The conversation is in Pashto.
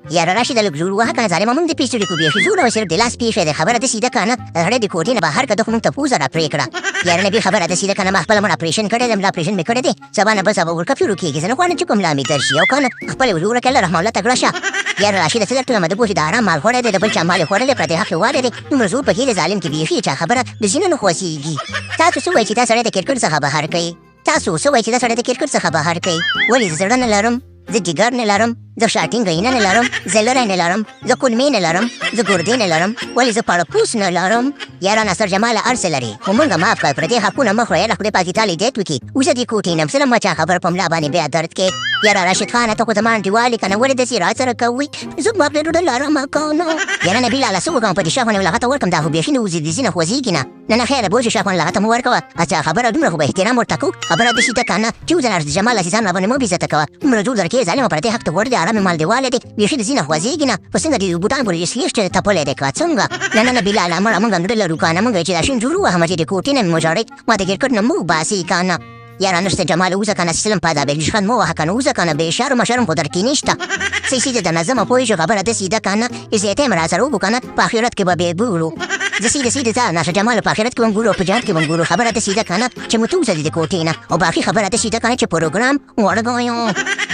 یاره راشد لږ زور وهه کنه ظالمه موږ دې پیسې کو بیخي زور او صرف د لاس پیښې ده خبره داسې ده کنه هغې د کوټې نه بهر کړه خو موږ ته پوزه را پرې کړه یاره نبي خبره داسې ده کنه ما خپله مړ اپرېشن کړی دی ملا اپرېشن مې کړی دی سبا نه بل سبا ورکفي روکېږي زه نه غواړم چې کوم ملا مې درد شي او کنه خپلې وزوره کړه الله رحمه الله تکړه شه یاره راشده څه درته وایم د پوهې د حرام مال خوړی دی د بل چا مال یې خوړلی پردی حق یې والی دی دومره زور پکې دی ظالم کې بیخي چا خبره د ځینو نه خوښېږي تاسو څه وایئ چې دا سړی د کرکټ څخه بهر کوي تاسو څه وایئ چې دا سړی د کرکټ څخه بهر کوي ولې زه زړه نه لرم زه جګر نه لرم زه شاټینګ عینه نه لرم زه لری نه لرم زه کولمې نه لرم زه ګردې نه لرم ولې زه پړپوس نه لرم یاره ناصر جماله هر څه لري خو موږ معاف کړه پردې حقونه مه خورئ یاره خدای پاک دې تا لیدیت وکړي اوس دې کوټې نه یم ما چا خبر په ملا باندې بیا درد کې یاره راشد خانه ته خو زما انډیوال یې که نه ولې داسې راسره کوئ زما پرې ډوډۍ لرمه که نه یاره نبي لاله څه وکړم په دې شاخونه مې لغته ورکړم دا خو بیخي نه وځي د ځینه خوځېږي نه نه نه خیره بوجه شاخونه لغته مو ورکوه اچھا خبره دومره خو به احترام ورته کوو خبره داسې ده که نه چې وځه ناصر جمال عزیزان راباندې مه بېزته کوه دومره زور درکې ظالمه پردې حق ته ور دی ارام مال دیواله دی بیخي د ځینه خوځېږي نه په څنګه د بوټان پورې سلیښت تپلی دی که څنګه نه نه نه بلاله مړه موږ هم زړه لرو که نه موږ چې دا شین زور ووهمه چې د کوټې نه مې وژړئ ما د کرکټ نه مو باسي که نه یاره نشته جمال اوزه کنه سلم پاده بلجخان مو وهه کنه اوزه کنه به شرم شرم خو درکې نشته سیسې د نظمه پوهېږو خبره داسې ده که نه عزت یې راسره وکړو که نه په آخرت کې به بې ګورو زه سیده ځه ناصر جمال په آخرت کې به هم ګورو په جنت کې به هم ګورو خبره داسې ده که نه چې موږ ته وځه د کوټې نه او باقي خبره داسې ده که نه چې پروګرام ورګایو